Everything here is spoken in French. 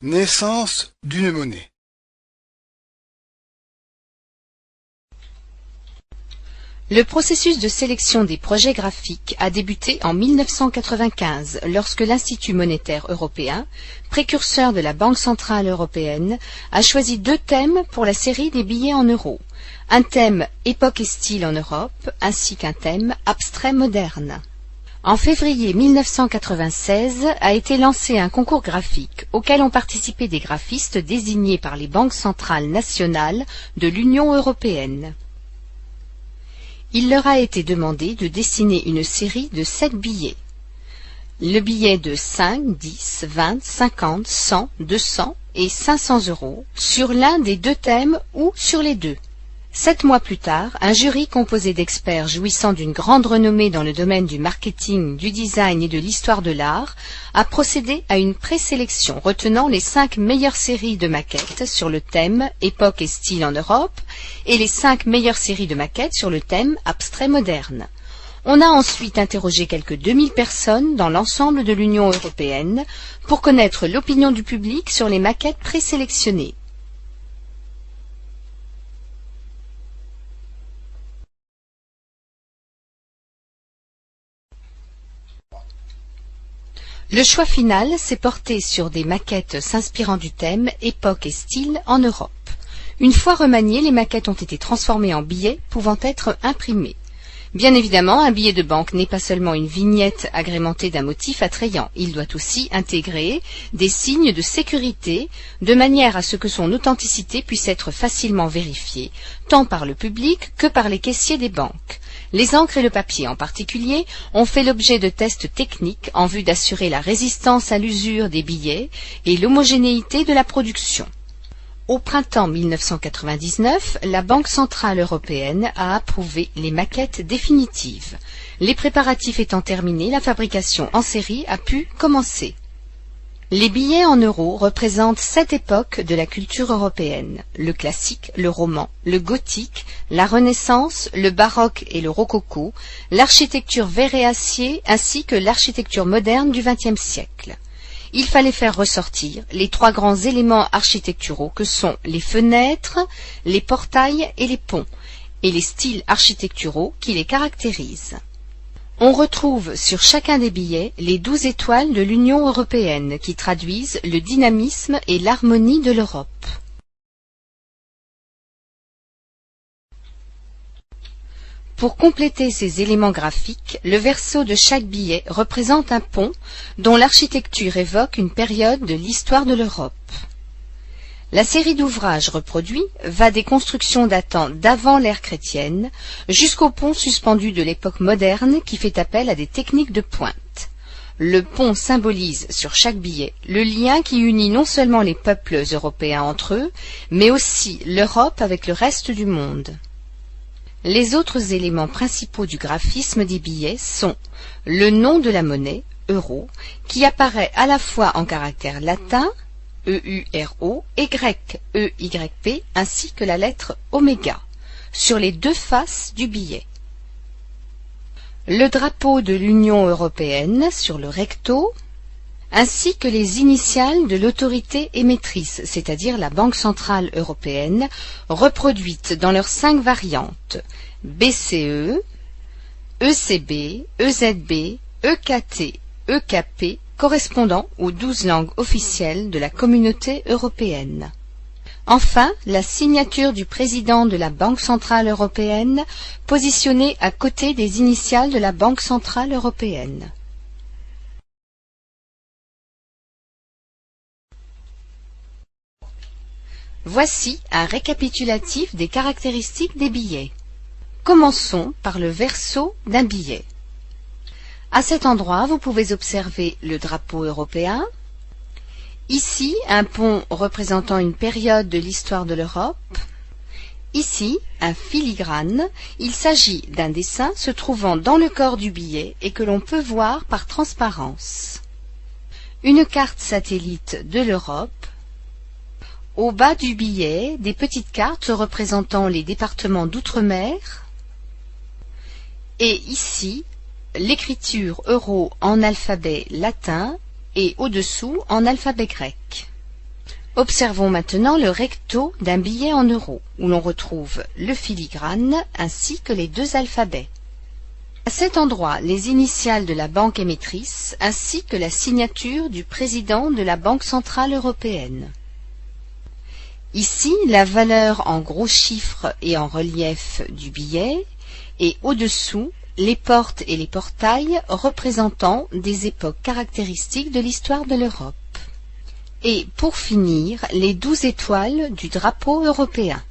Naissance d'une monnaie. Le processus de sélection des projets graphiques a débuté en 1995 lorsque l'Institut monétaire européen, précurseur de la Banque centrale européenne, a choisi deux thèmes pour la série des billets en euros. Un thème époque et style en Europe ainsi qu'un thème abstrait moderne. En février 1996 a été lancé un concours graphique auquel ont participé des graphistes désignés par les banques centrales nationales de l'Union européenne. Il leur a été demandé de dessiner une série de 7 billets. Le billet de 5, 10, 20, 50, 100, 200 et 500 euros sur l'un des deux thèmes ou sur les deux. 7 mois plus tard, un jury composé d'experts jouissant d'une grande renommée dans le domaine du marketing, du design et de l'histoire de l'art a procédé à une présélection retenant les 5 meilleures séries de maquettes sur le thème époque et style en Europe et les 5 meilleures séries de maquettes sur le thème abstrait moderne. On a ensuite interrogé quelques 2000 personnes dans l'ensemble de l'Union européenne pour connaître l'opinion du public sur les maquettes présélectionnées. Le choix final s'est porté sur des maquettes s'inspirant du thème époque et style en Europe. Une fois remaniées, les maquettes ont été transformées en billets pouvant être imprimés. Bien évidemment, un billet de banque n'est pas seulement une vignette agrémentée d'un motif attrayant. Il doit aussi intégrer des signes de sécurité de manière à ce que son authenticité puisse être facilement vérifiée, tant par le public que par les caissiers des banques. Les encres et le papier en particulier ont fait l'objet de tests techniques en vue d'assurer la résistance à l'usure des billets et l'homogénéité de la production. Au printemps 1999, la Banque centrale européenne a approuvé les maquettes définitives. Les préparatifs étant terminés, la fabrication en série a pu commencer. Les billets en euros représentent 7 époques de la culture européenne: le classique, le roman, le gothique, la Renaissance, le baroque et le rococo, l'architecture verre et acier ainsi que l'architecture moderne du XXe siècle. Il fallait faire ressortir les 3 grands éléments architecturaux que sont les fenêtres, les portails et les ponts, et les styles architecturaux qui les caractérisent. On retrouve sur chacun des billets les 12 étoiles de l'Union européenne qui traduisent le dynamisme et l'harmonie de l'Europe. Pour compléter ces éléments graphiques, le verso de chaque billet représente un pont dont l'architecture évoque une période de l'histoire de l'Europe. La série d'ouvrages reproduits va des constructions datant d'avant l'ère chrétienne jusqu'au pont suspendu de l'époque moderne qui fait appel à des techniques de pointe. Le pont symbolise sur chaque billet le lien qui unit non seulement les peuples européens entre eux, mais aussi l'Europe avec le reste du monde. Les autres éléments principaux du graphisme des billets sont le nom de la monnaie, euro, qui apparaît à la fois en caractère latin, EURO, et grec, EYP, ainsi que la lettre oméga, sur les 2 faces du billet. Le drapeau de l'Union européenne sur le recto, ainsi que les initiales de l'autorité émettrice, c'est-à-dire la Banque centrale européenne, reproduites dans leurs 5 variantes: BCE, ECB, EZB, EKT, EKP, correspondant aux 12 langues officielles de la Communauté européenne. Enfin, la signature du président de la Banque centrale européenne, positionnée à côté des initiales de la Banque centrale européenne. Voici un récapitulatif des caractéristiques des billets. Commençons par le verso d'un billet. À cet endroit, vous pouvez observer le drapeau européen. Ici, un pont représentant une période de l'histoire de l'Europe. Ici, un filigrane. Il s'agit d'un dessin se trouvant dans le corps du billet et que l'on peut voir par transparence. Une carte satellite de l'Europe. Au bas du billet, des petites cartes représentant les départements d'outre-mer. Et ici, l'écriture euro en alphabet latin et au-dessous en alphabet grec. Observons maintenant le recto d'un billet en euros, où l'on retrouve le filigrane ainsi que les deux alphabets. À cet endroit, les initiales de la banque émettrice ainsi que la signature du président de la Banque centrale européenne. Ici, la valeur en gros chiffres et en relief du billet, et au-dessous, les portes et les portails représentant des époques caractéristiques de l'histoire de l'Europe. Et pour finir, les 12 étoiles du drapeau européen.